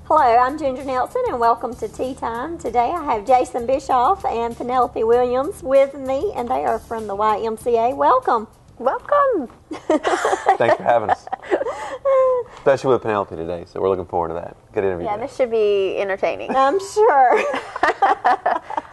Hello, I'm Ginger Nelson and welcome to Tea Time. Today I have Jason Bishoff and Penelope Williams with me, and they are from the YMCA. Welcome. Welcome. Thanks for having us. Especially with Penelope today, so we're looking forward to that. Good interview. Yeah, this should be entertaining. I'm sure.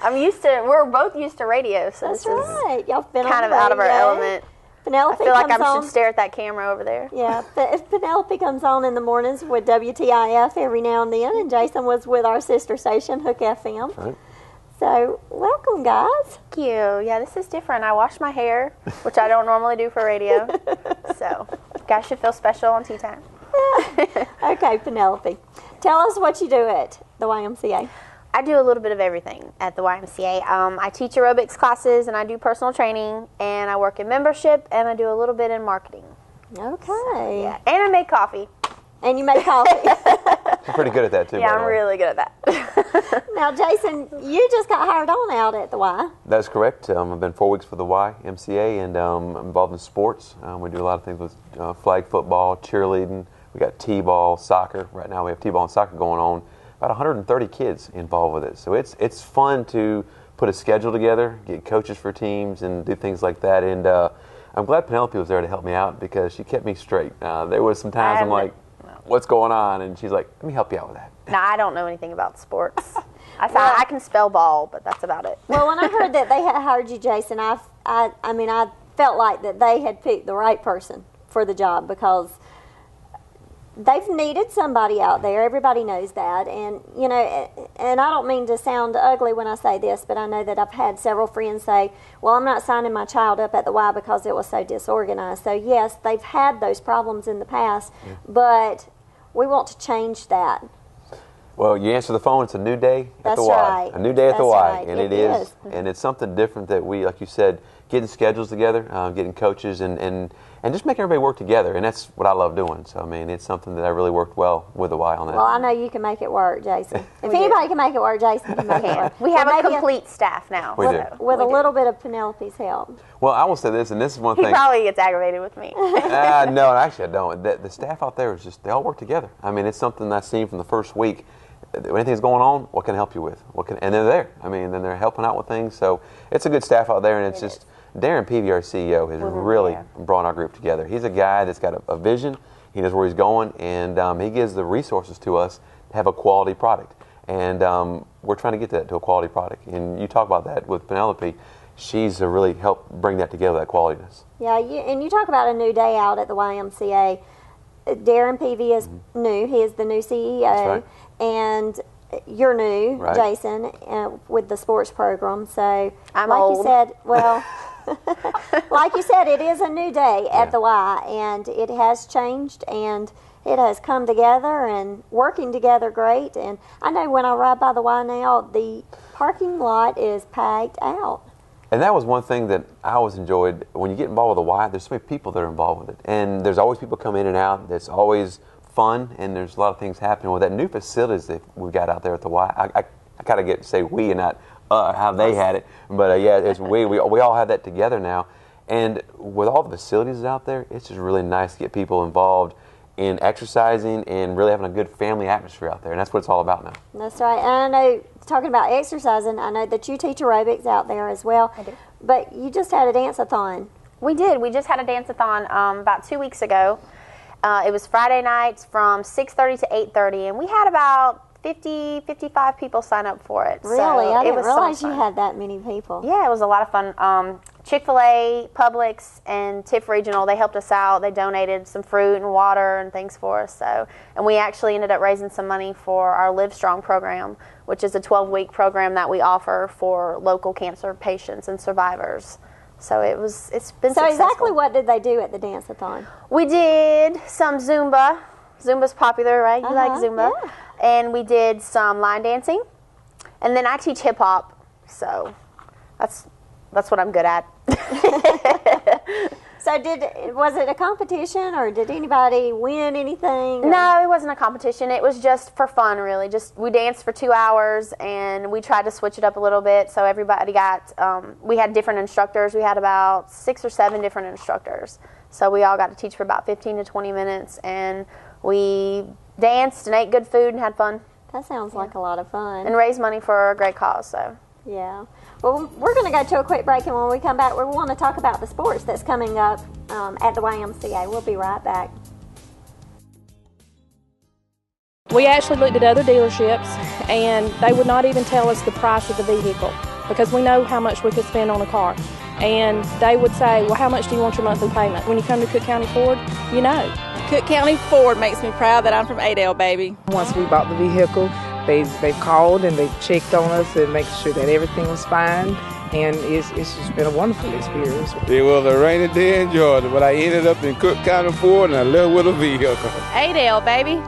We're both used to radio, so That's this is right. Y'all been kind on of out of our radio. element. Penelope I feel like comes I on. should stare at that camera over there. Yeah, Penelope comes on in the mornings with WTIF every now and then, and Jason was with our sister station, Hook FM. Right. So, welcome, guys. Thank you. Yeah, this is different. I wash my hair, which I don't normally do for radio. So, you guys should feel special on Tea Time. Okay, Penelope, tell us what you do at the YMCA. I do a little bit of everything at the YMCA. I teach aerobics classes, and I do personal training, and I work in membership, and I do a little bit in marketing. Okay. So, yeah, and I make coffee. And you make coffee. You're pretty good at that, too. Yeah, by the I'm way. really good at that. Now, Jason, you just got hired on out at the Y. That's correct. I've been 4 weeks for the YMCA, and I'm involved in sports. We do a lot of things with flag football, cheerleading. We got t-ball, soccer. Right now we have t-ball and soccer going on. About 130 kids involved with it. So it's fun to put a schedule together, get coaches for teams, and do things like that. And I'm glad Penelope was there to help me out because she kept me straight. There was some times I'm like, what's going on? And she's like, let me help you out with that. No, I don't know anything about sports. I can spell ball, but that's about it. Well, when I heard that they had hired you, Jason, I felt like that they had picked the right person for the job because they've needed somebody out there. Everybody knows that. And, you know, and I don't mean to sound ugly when I say this, but I know that I've had several friends say, well, I'm not signing my child up at the Y because it was so disorganized. So, yes, they've had those problems in the past, but we want to change that. Well, you answer the phone, it's a new day at the Y. Right. A new day at the That's Y. right. And It it is. is. And it's something different that we, like you said, getting schedules together, getting coaches, and just making everybody work together. And that's what I love doing. So, I mean, it's something that I really worked well with the Y on that. Well, I know you can make it work, Jason. If anybody can make it work, Jason can make it work. We have Well, a maybe complete staff now. We do. with a little bit of Penelope's help. Well, I will say this, and this is one He thing. probably gets aggravated with me. No, actually, I don't. The staff out there is just, they all work together. I mean, it's something I've seen from the first week. When anything's going on, what can I help you with? And they're there. I mean, then they're helping out with things. So it's a good staff out there, and it's just, Darren Peavy, our CEO, has really brought our group together. He's a guy that's got a vision. He knows where he's going, and he gives the resources to us to have a quality product. And we're trying to get that to a quality product. And you talk about that with Penelope. She's really helped bring that together, that qualityness. Yeah, and you talk about a new day out at the YMCA. Darren Peavy is new. He is the new CEO. That's right. And you're new, Right. Jason, with the sports program. So, I'm like old. you said, well, like you said, it is a new day at the Y, and it has changed, and it has come together and working together great. And I know when I ride by the Y now, the parking lot is packed out. And that was one thing that I always enjoyed. When you get involved with the Y, there's so many people that are involved with it. And there's always people come in and out. There's always fun, and there's a lot of things happening. With that new facilities that we've got out there at the Y, I kind of get to say we and not how they had it. But yeah, it's we all have that together now. And with all the facilities out there, it's just really nice to get people involved in exercising and really having a good family atmosphere out there. And that's what it's all about now. That's right. And I know, talking about exercising, I know that you teach aerobics out there as well. I do. But you just had a dance-a-thon. We did. We just had a dance-a-thon about 2 weeks ago. It was Friday nights from 6:30 to 8:30, and we had about 55 people sign up for it. Really? So I it didn't was realize so you fun. had that many people. Yeah, it was a lot of fun. Chick-fil-A, Publix, and Tiff Regional, they helped us out. They donated some fruit and water and things for us. And we actually ended up raising some money for our Live Strong program, which is a 12-week program that we offer for local cancer patients and survivors. So it's been So successful. exactly what did they do at the dance-a-thon? We did some Zumba. Zumba's popular, right? You like Zumba. yeah. And we did some line dancing. And then I teach hip-hop, so that's what I'm good at. So was it a competition, or did anybody win anything? No, it wasn't a competition. It was just for fun, really. Just we danced for 2 hours, and we tried to switch it up a little bit. So everybody got. We had different instructors. We had about 6 or 7 different instructors. So we all got to teach for about 15 to 20 minutes, and we danced and ate good food and had fun. That sounds like a lot of fun. And raised money for a great cause, so. Yeah. Well, we're going to go to a quick break, and when we come back, we want to talk about the sports that's coming up at the YMCA. We'll be right back. We actually looked at other dealerships, and they would not even tell us the price of the vehicle because we know how much we could spend on a car. And they would say, well, how much do you want your monthly payment? When you come to Cook County Ford, you know. Cook County Ford makes me proud that I'm from Adel, baby. Once we bought the vehicle, they've called and they've checked on us and make sure that everything was fine. And it's just been a wonderful experience. It was a rainy day in Georgia, but I ended up in Cook County Ford and I left with a vehicle. Adel, baby.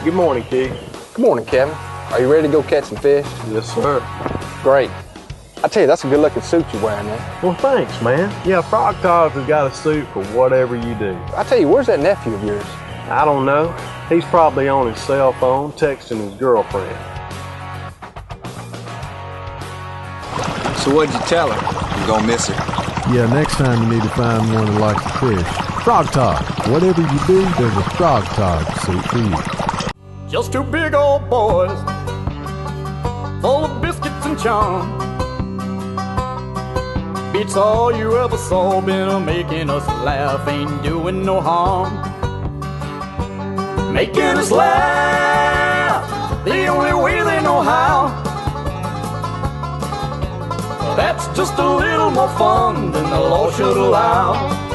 Good morning, Key. Good morning, Kevin. Are you ready to go catch some fish? Yes, sir. Great. I tell you, that's a good-looking suit you're wearing there. Well, thanks, man. Yeah, Frog Togs has got a suit for whatever you do. I tell you, where's that nephew of yours? I don't know. He's probably on his cell phone texting his girlfriend. So what'd you tell her? You're gonna miss her. Yeah, next time you need to find one that likes to fish. Frog Tog. Whatever you do, there's a Frog Tog suit for you. Just two big old boys, full of biscuits and charm. Beats all you ever saw, been a making us laugh, ain't doing no harm. Making us laugh, the only way they know how. That's just a little more fun than the law should allow.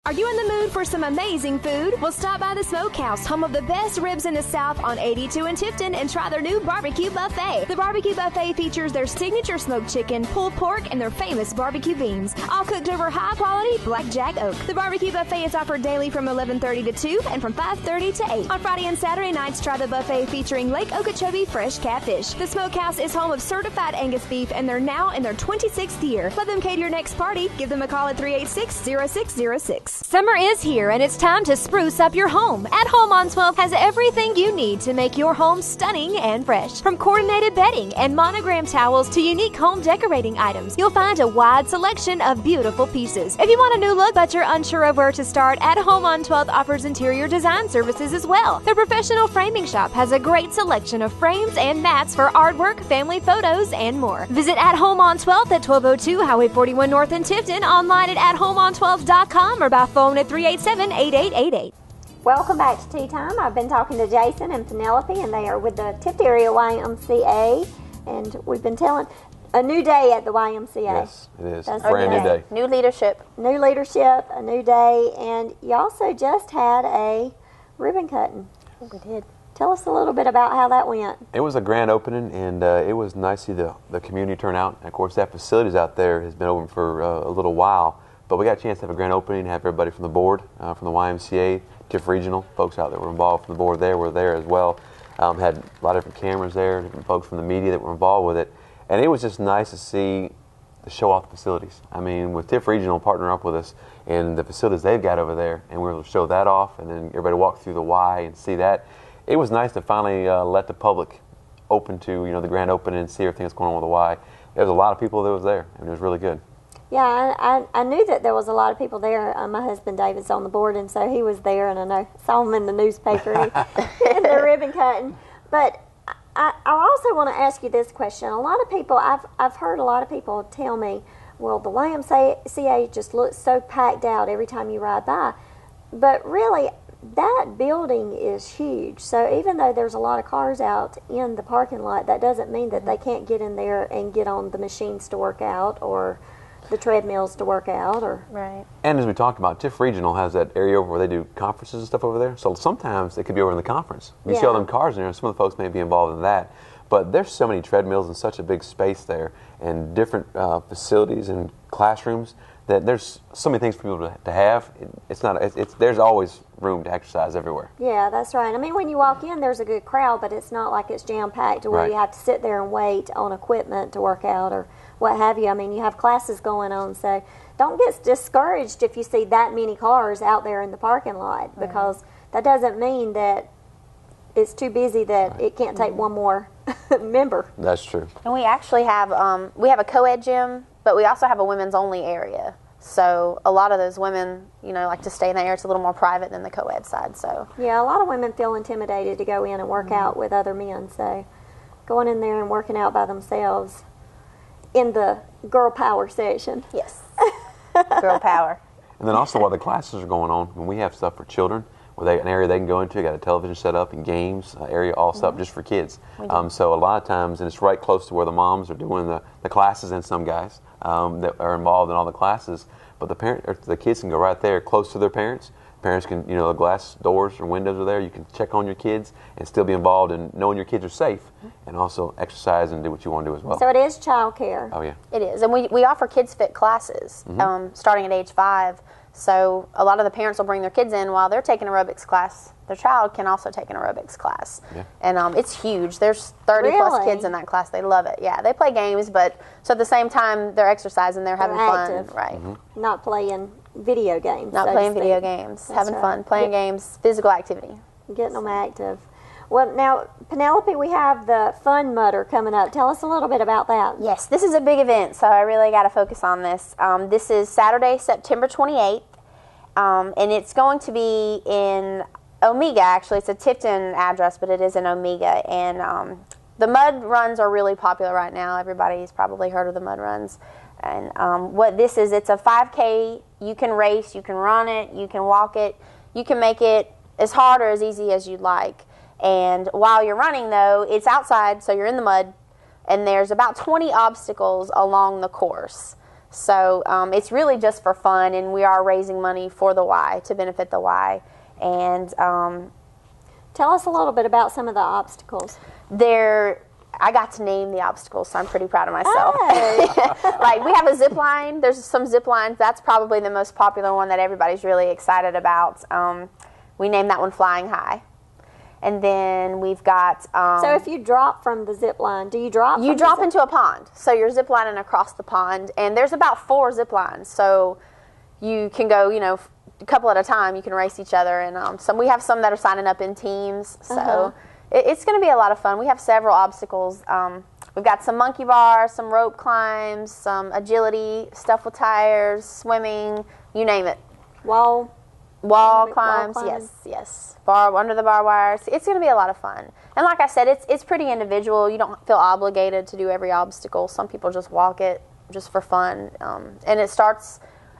Are you in the mood for some amazing food? Well, stop by the Smokehouse, home of the best ribs in the South on 82 and Tifton, and try their new barbecue buffet. The barbecue buffet features their signature smoked chicken, pulled pork, and their famous barbecue beans, all cooked over high-quality blackjack oak. The barbecue buffet is offered daily from 11:30 to 2 and from 5:30 to 8. On Friday and Saturday nights, try the buffet featuring Lake Okeechobee fresh catfish. The Smokehouse is home of certified Angus beef, and they're now in their 26th year. Let them cater your next party. Give them a call at 386-0606. Summer is here, and it's time to spruce up your home. At Home on 12 has everything you need to make your home stunning and fresh. From coordinated bedding and monogram towels to unique home decorating items, you'll find a wide selection of beautiful pieces. If you want a new look but you're unsure of where to start, At Home on 12 offers interior design services as well. Their professional framing shop has a great selection of frames and mats for artwork, family photos, and more. Visit At Home on 12th at 1202 Highway 41 North in Tifton, online at athomeon12.com, or by phone at 387-8888. Welcome back to Tea Time. I've been talking to Jason and Penelope, and they are with the Tift Area YMCA, and we've been telling a new day at the YMCA. Yes, it is. That's a brand new day. New leadership. New leadership, a new day, and you also just had a ribbon cutting. We did. Tell us a little bit about how that went. It was a grand opening, and it was nice to see the community turn out. And of course, that facilities out there has been open for a little while. But we got a chance to have a grand opening, have everybody from the board, from the YMCA, TIF Regional, folks out that were involved from the board there were there as well. Had a lot of different cameras there, different folks from the media that were involved with it. And it was just nice to see the show off the facilities. I mean, with TIF Regional partnering up with us and the facilities they've got over there, and we were able to show that off, and then everybody walk through the Y and see that. It was nice to finally let the public open to, the grand opening and see everything that's going on with the Y. There was a lot of people that was there, and it was really good. Yeah, I knew that there was a lot of people there. My husband David's on the board, and so he was there, and I saw him in the newspaper in the ribbon cutting. But I also want to ask you this question. A lot of people, I've heard a lot of people tell me, well, the YMCA just looks so packed out every time you ride by. But really, that building is huge. So even though there's a lot of cars out in the parking lot, that doesn't mean that they can't get in there and get on the machines to work out or the treadmills to work out. Right. And as we talked about, TIF Regional has that area over where they do conferences and stuff over there. So sometimes it could be over in the conference. You see all them cars in there, some of the folks may be involved in that. But there's so many treadmills and such a big space there, and different facilities and classrooms, that there's so many things for people to have. There's always room to exercise everywhere. Yeah, that's right. I mean, when you walk in, there's a good crowd, but it's not like it's jam-packed to where you have to sit there and wait on equipment to work out or what have you. I mean, you have classes going on, so don't get discouraged if you see that many cars out there in the parking lot, because that doesn't mean that it's too busy that it can't take one more member. That's true. And we actually have a co-ed gym, but we also have a women's only area. So a lot of those women, like to stay in there. It's a little more private than the co-ed side. So yeah, a lot of women feel intimidated to go in and work out with other men. So going in there and working out by themselves in the girl power section. Yes, girl power. And then also while the classes are going on, when we have stuff for children, an area they can go into, got a television set up and games area all set up just for kids. So a lot of times, and it's right close to where the moms are doing the classes, and some guys that are involved in all the classes. But the kids can go right there, close to their parents. Parents can, the glass doors or windows are there. You can check on your kids and still be involved in knowing your kids are safe, and also exercise and do what you want to do as well. So it is child care. Oh yeah, it is, and we offer Kids Fit classes starting at age 5. So a lot of the parents will bring their kids in while they're taking aerobics class. Their child can also take an aerobics class. Yeah. And it's huge. There's 30 plus kids in that class. They love it. Yeah, they play games, but so at the same time they're exercising, they're having fun. Right. Not playing video games. Not playing video games. Having fun. Playing games, physical activity. Getting them active. Well, now, Penelope, we have the Fun Mudder coming up. Tell us a little bit about that. Yes, this is a big event, so I really got to focus on this. This is Saturday, September 28th, and it's going to be in Omega, actually. It's a Tifton address, but it is in Omega. And the mud runs are really popular right now. Everybody's probably heard of the mud runs. And what this is, it's a 5K. You can race, you can run it, you can walk it. You can make it as hard or as easy as you'd like. And while you're running, though, it's outside, so you're in the mud, and there's about 20 obstacles along the course. So it's really just for fun, and we are raising money for the Y, to benefit the Y. And tell us a little bit about some of the obstacles. I got to name the obstacles, so I'm pretty proud of myself. Hey. Like, we have a zip line. There's some zip lines. That's probably the most popular one that everybody's really excited about. We named that one Flying High. And then we've got... so if you drop from the zip line, do you drop? You drop into a pond. So you're zip lining across the pond. And there's about 4 zip lines. So you can go, a couple at a time. You can race each other. And we have some that are signing up in teams. So it's going to be a lot of fun. We have several obstacles. We've got some monkey bars, some rope climbs, some agility, stuff with tires, swimming, you name it. Wall climbs, yes. Under the barbed wire. It's going to be a lot of fun. And like I said, it's pretty individual. You don't feel obligated to do every obstacle. Some people just walk it just for fun. And it starts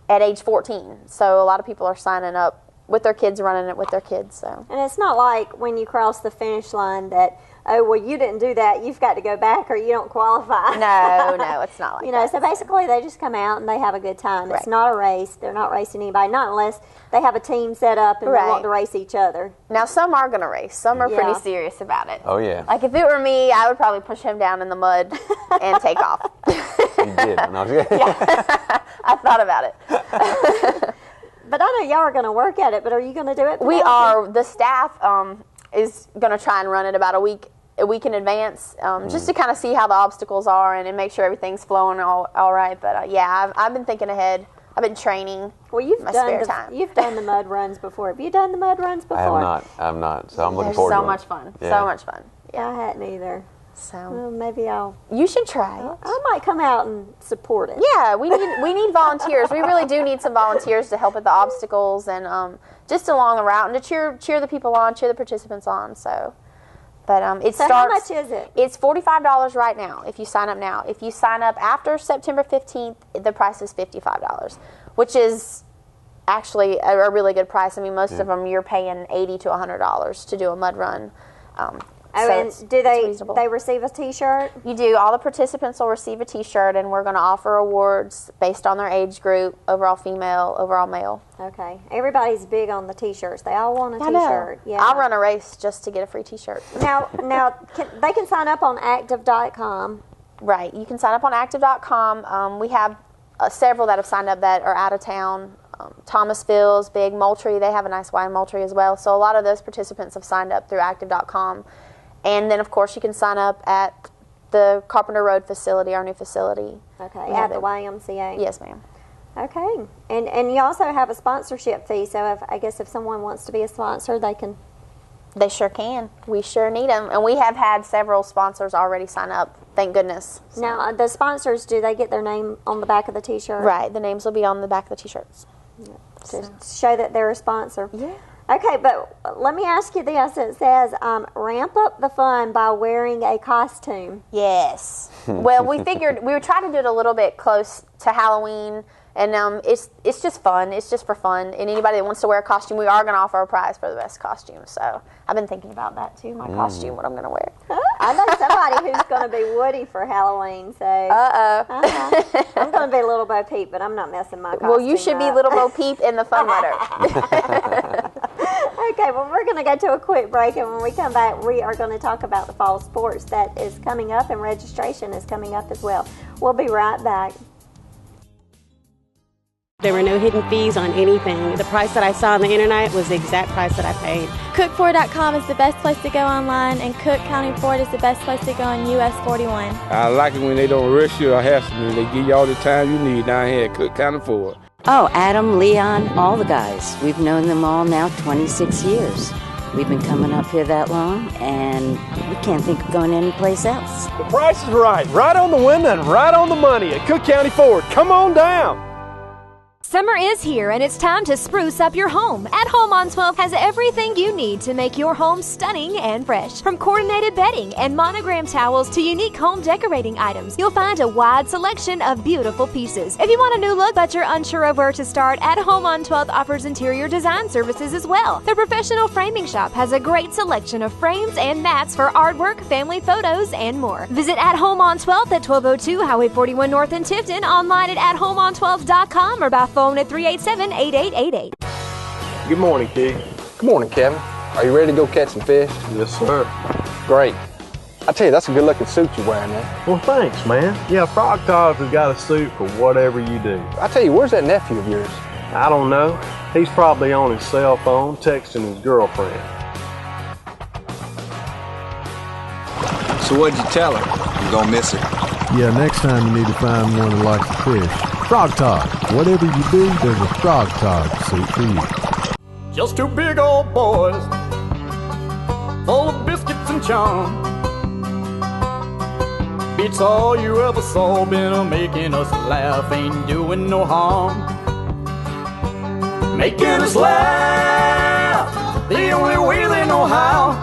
at age 14. So a lot of people are signing up with their kids, running it with their kids. So. And it's not like when you cross the finish line that, oh, well, you didn't do that, you've got to go back or you don't qualify. No, it's not like that. So basically they just come out and they have a good time. Right. It's not a race. They're not racing anybody, not unless they have a team set up and they want to race each other. Now, some are going to race. Some are pretty serious about it. Oh, yeah. Like, if it were me, I would probably push him down in the mud and take off. You did. No, yeah. I thought about it. But I know y'all are going to work at it, but are you going to do it? We are. The staff is going to try and run it about a week in advance, just to kind of see how the obstacles are and make sure everything's flowing all right. But I've been thinking ahead. I've been training. Well, you've done the mud runs before. Have you done the mud runs before? I have not. So I'm looking forward to it. So much fun. Yeah. So much fun. Yeah, I hadn't either. So well, maybe You should try it. I might come out and support it. Yeah, we need volunteers. We really do need some volunteers to help with the obstacles and just along the route and to cheer the people on, cheer the participants on. So, but how much is it? It's $45 right now if you sign up now. If you sign up after September 15th, the price is $55, which is actually a really good price. I mean, most of them you're paying $80 to $100 to do a mud run. And do they receive a T-shirt? You do. All the participants will receive a T-shirt, and we're going to offer awards based on their age group, overall female, overall male. Okay. Everybody's big on the T-shirts. They all want a T-shirt. Yeah. I'll run a race just to get a free T-shirt. Now they can sign up on active.com. Right. You can sign up on active.com. We have several that have signed up that are out of town. Thomasville's big, Moultrie, they have a nice Y in Moultrie as well. So a lot of those participants have signed up through active.com. And then, of course, you can sign up at the Carpenter Road facility, our new facility. Okay, at the YMCA. Yes, ma'am. Okay. And you also have a sponsorship fee, so if someone wants to be a sponsor, they can. They sure can. We sure need them. And we have had several sponsors already sign up thank goodness. Now, the sponsors, do they get their name on the back of the T-shirt? Right, the names will be on the back of the T-shirts. To show that they're a sponsor. Yeah. Okay, but let me ask you this. It says, ramp up the fun by wearing a costume. Yes. Well, we figured we would try to do it a little bit close to Halloween, and it's just fun. It's just for fun. And anybody that wants to wear a costume, we are going to offer a prize for the best costume. So I've been thinking about that too, my costume, what I'm going to wear. I know somebody who's going to be Woody for Halloween, so. I'm going to be Little Bo Peep, but I'm not messing my costume Well, you should be Little Bo Peep in the fun letter. Okay, well, we're going to go to a quick break, and when we come back, we are going to talk about the fall sports that is coming up, and registration is coming up as well. We'll be right back. There were no hidden fees on anything. The price that I saw on the internet was the exact price that I paid. Cookford.com is the best place to go online, and Cook County Ford is the best place to go on US 41. I like it when they don't rush you or hassle you. They give you all the time you need down here at Cook County Ford. Oh, Adam, Leon, all the guys. We've known them all now 26 years. We've been coming up here that long, and we can't think of going anyplace else. The price is right on the window and right on the money at Cook County Ford. Come on down. Summer is here, and it's time to spruce up your home. At Home on 12 has everything you need to make your home stunning and fresh. From coordinated bedding and monogram towels to unique home decorating items, you'll find a wide selection of beautiful pieces. If you want a new look but you're unsure of where to start, At Home on 12 offers interior design services as well. Their professional framing shop has a great selection of frames and mats for artwork, family photos, and more. Visit At Home on 12 at 1202 Highway 41 North in Tifton, online at athomeon12.com, or by phone at 387-8888. Good morning, Kig. Good morning, Kevin. Are you ready to go catch some fish? Yes, sir. Great. I tell you, that's a good-looking suit you're wearing there. Well, thanks, man. Yeah, Frog Togs has got a suit for whatever you do. I tell you, where's that nephew of yours? I don't know. He's probably on his cell phone texting his girlfriend. So what'd you tell her? You gonna miss her? Yeah, next time you need to find one that likes to fish. Frog Talk. Whatever you do, there's a Frog Talk suit for you. Just two big old boys, full of biscuits and charm. Beats all you ever saw, been making us laugh, ain't doing no harm. Making us laugh, the only way they know how.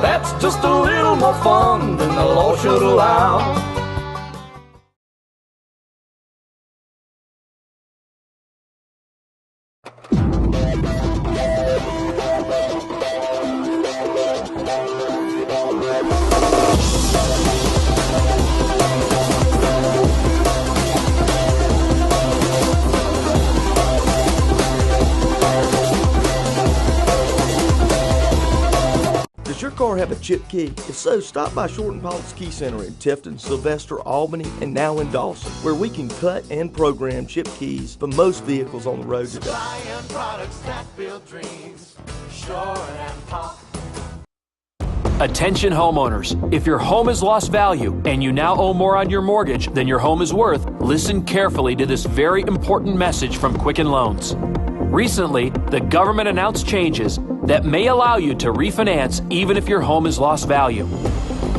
That's just a little more fun than the law should allow. Does your car have a chip key? If so, stop by Short and Paul's Key Center in Tifton, Sylvester, Albany, and now in Dawson, where we can cut and program chip keys for most vehicles on the road today. Products that build dreams. Short and Paul. Attention homeowners, if your home has lost value and you now owe more on your mortgage than your home is worth, listen carefully to this very important message from Quicken Loans. Recently, the government announced changes that may allow you to refinance even if your home has lost value.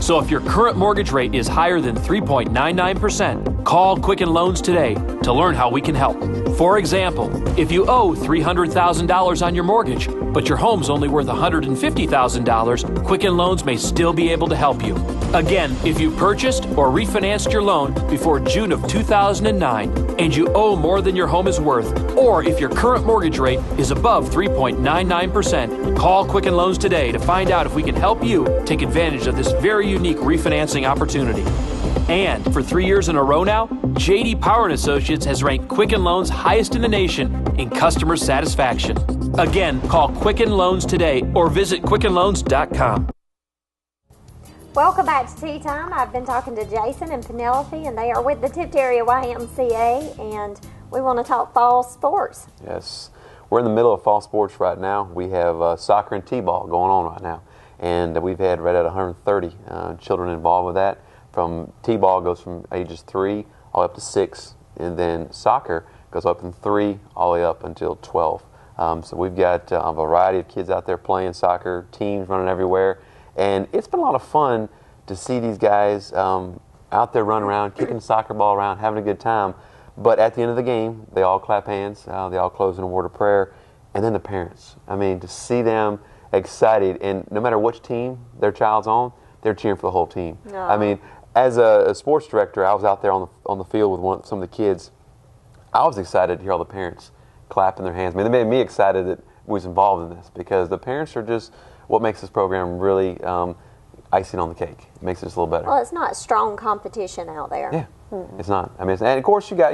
So if your current mortgage rate is higher than 3.99%, call Quicken Loans today to learn how we can help. For example, if you owe $300,000 on your mortgage, but your home's only worth $150,000, Quicken Loans may still be able to help you. Again, if you purchased or refinanced your loan before June of 2009 and you owe more than your home is worth, or if your current mortgage rate is above 3.99%, call Quicken Loans today to find out if we can help you take advantage of this very unique refinancing opportunity. And for 3 years in a row now, J.D. Power & Associates has ranked Quicken Loans highest in the nation in customer satisfaction. Again, call Quicken Loans today or visit QuickenLoans.com. Welcome back to Tea Time. I've been talking to Jason and Penelope, and they are with the Tift Area YMCA, and we want to talk fall sports. Yes. We're in the middle of fall sports right now. We have soccer and t-ball going on right now, and we've had right at 130 children involved with that. From t-ball goes from ages 3 all the way up to 6, and then soccer goes up from 3 all the way up until 12. So we've got a variety of kids out there playing soccer, teams running everywhere, And it's been a lot of fun to see these guys out there running around, kicking the soccer ball around, having a good time. But at the end of the game, they all clap hands, they all close in a word of prayer, and then the parents. I mean, to see them excited, and no matter which team their child's on, they're cheering for the whole team. I mean, as a sports director, I was out there on the field with some of the kids. I was excited to hear all the parents clapping their hands. I mean, they made me excited that we was involved in this, because the parents are just what makes this program really icing on the cake. It makes it just a little better. Well, it's not strong competition out there. Yeah. It's not. I mean, and of course you got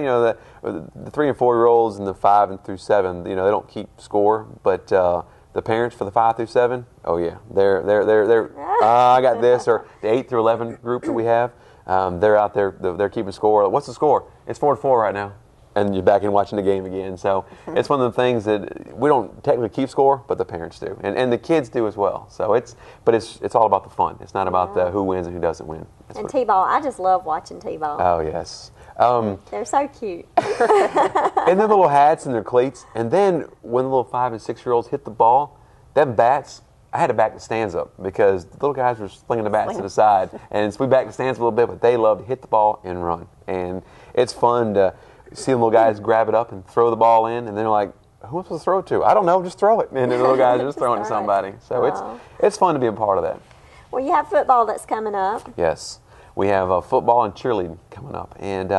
the 3 and 4 year olds and the 5 and through 7. They don't keep score, but the parents for the 5 through 7, oh yeah, they're I got this, or the 8 through 11 group that we have, they're out there, they're keeping score. What's the score? It's 4-4 right now, and you're back in watching the game again. So it's one of the things that we don't technically keep score, but the parents do, and the kids do as well. So it's all about the fun. It's not about who wins and who doesn't win. And T-ball, I just love watching T-ball. Oh yes. They're so cute. And their little hats and their cleats. And then when the little 5 and 6 year olds hit the ball, them bats, I had to back the stands up because the little guys were slinging the bats to the side. And so we backed the stands a little bit, but they love to hit the ball and run. And it's fun to see the little guys grab it up and throw the ball in. And they're like, who am I supposed to throw it to? I don't know, just throw it. And the little guys are just throwing it to somebody. So it's fun to be a part of that. Well, you have football that's coming up. Yes. We have football and cheerleading coming up. And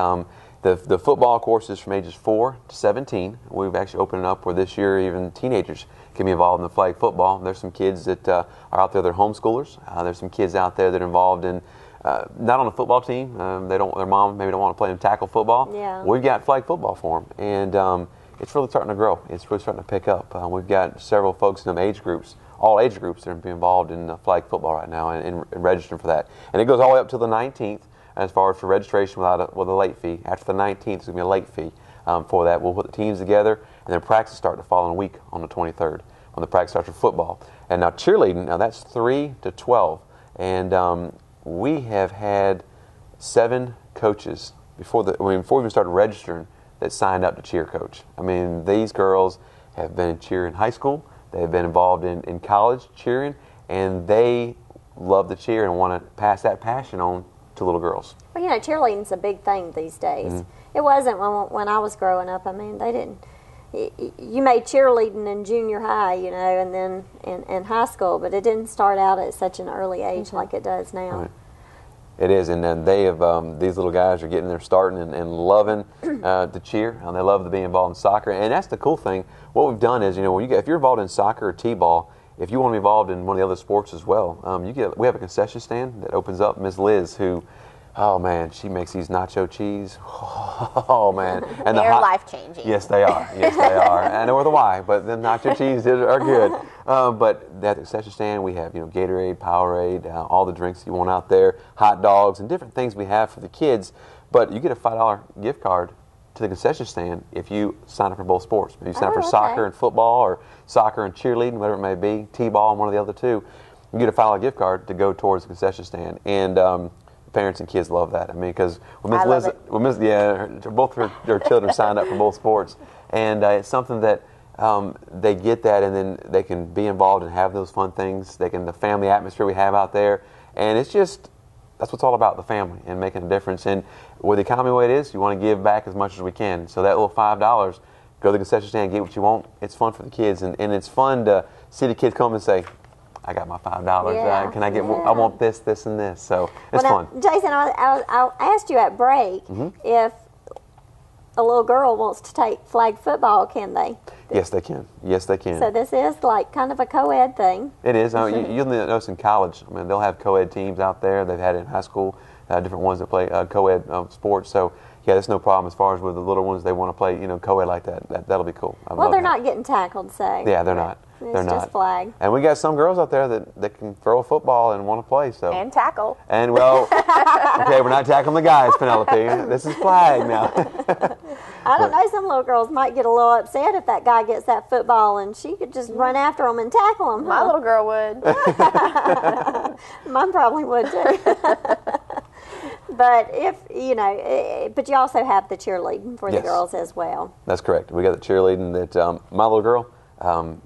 the football course is from ages 4 to 17. We've actually opened it up where this year even teenagers can be involved in the flag football. There's some kids that are out there that are homeschoolers. There's some kids out there that are involved in, not on the football team. Their mom maybe don't want to play them tackle football. Yeah. We've got flag football for them. And it's really starting to grow. It's really starting to pick up. We've got several folks in them age groups, all age groups that are being involved in flag football right now and registering for that. And it goes all the way up to the 19th as far as for registration with a late fee. After the 19th, there's going to be a late fee for that. We'll put the teams together, and then practice start the following week on the 23rd when the practice starts for football. And now cheerleading, now that's 3 to 12. And we have had 7 coaches before we even started registering that signed up to cheer coach. I mean, these girls have been in cheer in high school. They've been involved in college cheering, and they love to cheer and want to pass that passion on to little girls. Well, cheerleading's a big thing these days. Mm-hmm. It wasn't when I was growing up. I mean, they didn't. You made cheerleading in junior high, and then in high school, but it didn't start out at such an early age like it does now. Right. It is, and then they have these little guys are getting there starting and loving to cheer, and they love to be involved in soccer. And that's the cool thing. What we've done is, if you're involved in soccer or t-ball, if you want to be involved in one of the other sports as well, we have a concession stand that opens up. Ms. Liz, who, oh man, she makes these nacho cheese. Oh man, and they're life changing. Yes, they are. Yes, they are. I know the why, but the nacho cheese are good. But at the concession stand, we have Gatorade, Powerade, all the drinks you want out there, hot dogs, and different things we have for the kids. But you get a $5 gift card to the concession stand if you sign up for both sports. If you sign up for soccer and football, or soccer and cheerleading, whatever it may be, t-ball and one of the other two, you get a $5 gift card to go towards the concession stand. And parents and kids love that. I mean, because both their children signed up for both sports, and it's something that they get that, and then they can be involved and have those fun things. The family atmosphere we have out there, and it's just that's what's all about, the family and making a difference. And with the economy the way it is, you want to give back as much as we can. So that little $5, go to the concession stand, get what you want. It's fun for the kids, and it's fun to see the kids come and say, I got my $5. Yeah, can I get? I want this, this, and this. So it's fun. Jason, I asked you at break if a little girl wants to take flag football. Can they? Yes, they can. Yes, they can. So this is like kind of a co-ed thing. It is. You'll notice in college. I mean, they'll have co-ed teams out there. They've had it in high school. Different ones that play co-ed sports. So yeah, there's no problem as far as with the little ones. They want to play, co-ed like that. That'll be cool. Well, they're not getting tackled, so. Yeah, they're not. It's just flag. And we got some girls out there that can throw a football and want to play. So. And tackle. And okay, we're not tackling the guys, Penelope. This is flag now. I don't know. Some little girls might get a little upset if that guy gets that football, and she could just run after him and tackle him. My little girl would. Mine probably would too. But but you also have the cheerleading for the girls as well. That's correct. We got the cheerleading that my little girl,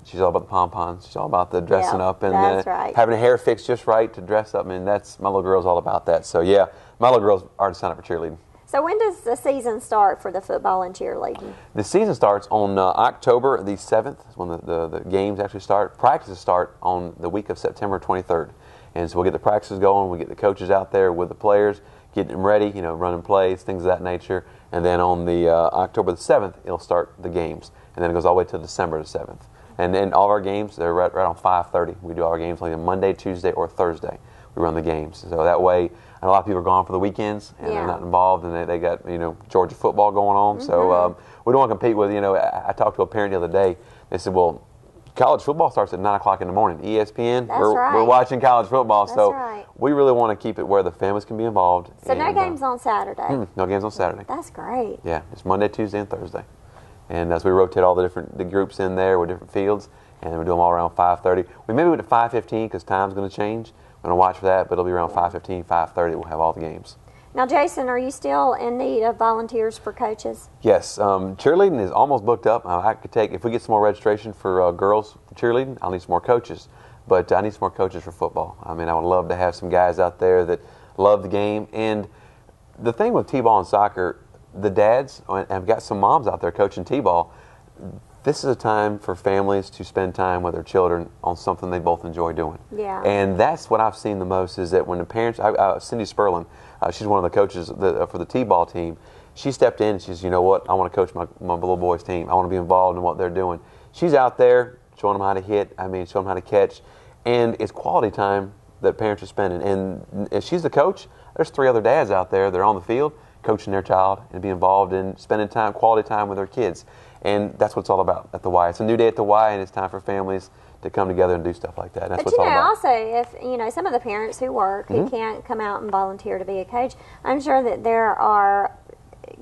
She's all about the pom-poms. She's all about the dressing up and right. having her hair fixed just right to dress up. I mean, that's my little girl's all about that. So yeah, my little girl's already signed up for cheerleading. So when does the season start for the football and cheerleading? The season starts on October the 7th, is when the games actually start. Practices start on the week of September 23rd. And so we'll get the practices going, we'll get the coaches out there with the players, getting them ready, running plays, things of that nature. And then on the October the 7th, it'll start the games. And then it goes all the way to December the 7th. And then all of our games, they're right on 5:30. We do all our games like Monday, Tuesday, or Thursday. We run the games. So that way, a lot of people are gone for the weekends and they're not involved, and they got Georgia football going on. So we don't want to compete with. I talked to a parent the other day. They said, "Well, college football starts at 9 o'clock in the morning. ESPN, we're watching college football, so we really want to keep it where the families can be involved." So no games on Saturday. No games on Saturday. That's great. Yeah, it's Monday, Tuesday, and Thursday, and as we rotate all the groups in there with different fields, and we do them all around 5:30. We maybe went to 5:15 because time's going to change. We're going to watch for that, but it'll be around 5:15, 5:30. We'll have all the games. Now, Jason, are you still in need of volunteers for coaches? Yes. Cheerleading is almost booked up. I could take, if we get some more registration for girls cheerleading, I'll need some more coaches. But I need some more coaches for football. I mean, I would love to have some guys out there that love the game. And the thing with T-ball and soccer, the dads, and I've got some moms out there coaching T-ball, this is a time for families to spend time with their children on something they both enjoy doing. Yeah. And that's what I've seen the most, is that when the parents, Cindy Sperlin, she's one of the coaches for the T-ball team, she stepped in and she says, "You know what, I want to coach my little boys' team. I want to be involved in what they're doing." She's out there showing them how to hit, showing them how to catch, and it's quality time that parents are spending. And if she's the coach, there's 3 other dads out there that are on the field coaching their child and be involved in spending time, quality time with their kids. And that's what it's all about at the Y. It's a new day at the Y, and it's time for families to come together and do stuff like that. That's but what it's all about. Also, if some of the parents who work who can't come out and volunteer to be a coach, I'm sure that there are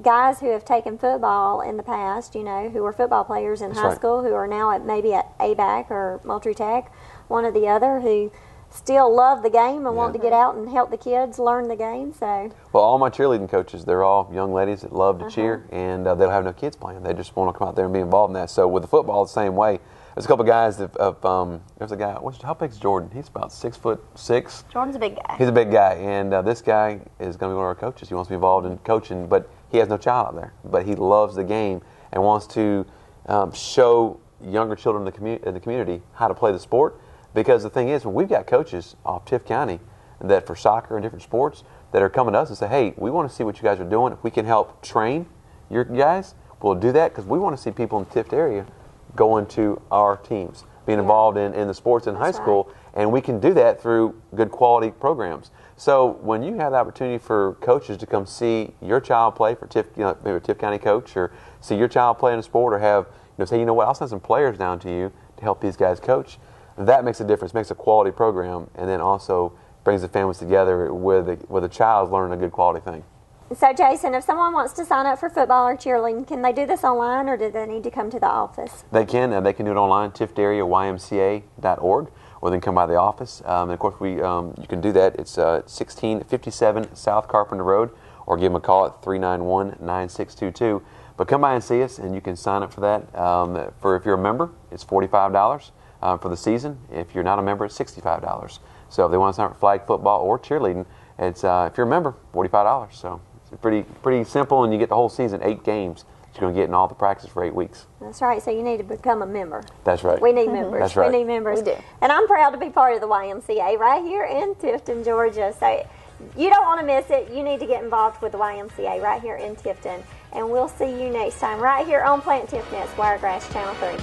guys who have taken football in the past, who were football players in high school, who are now maybe at ABAC or Moultrie-Tech, one or the other, who still love the game and want to get out and help the kids learn the game. So, well, all my cheerleading coaches, they're all young ladies that love to cheer, and they don't have no kids playing. They just want to come out there and be involved in that. So with the football, the same way. There's a couple of guys that there's a guy. How big's Jordan? He's about 6'6". Jordan's a big guy. He's a big guy, and this guy is going to be one of our coaches. He wants to be involved in coaching, but he has no child out there. But he loves the game and wants to show younger children in the community how to play the sport. Because the thing is, when we've got coaches off Tift County that for soccer and different sports that are coming to us and say, "Hey, we want to see what you guys are doing. If we can help train your guys, we'll do that, because we want to see people in the Tift area going to our teams, being involved in the sports in high school, and we can do that through good quality programs." So when you have the opportunity for coaches to come see your child play for Tift, maybe a Tift County coach, or see your child play in a sport, or have say, "You know what, I'll send some players down to you to help these guys coach," that makes a difference, makes a quality program, and then also brings the families together with a child learning a good quality thing. So, Jason, if someone wants to sign up for football or cheerleading, can they do this online, or do they need to come to the office? They can do it online, tiftareaymca.org, or they can come by the office. And of course, you can do that. It's 1657 South Carpenter Road, or give them a call at 391-9622. But come by and see us, and you can sign up for that. If you're a member, it's $45 for the season. If you're not a member, it's $65. So if they want to sign up for flag football or cheerleading, it's if you're a member, $45. So it's pretty simple, and you get the whole season, 8 games that you're going to get in all the practice for 8 weeks. That's right. So you need to become a member. That's right. We need members. That's right. We need members. We do. And I'm proud to be part of the YMCA right here in Tifton, Georgia. So you don't want to miss it. You need to get involved with the YMCA right here in Tifton. And we'll see you next time right here on Plant Tift Nets, Wiregrass Channel 3.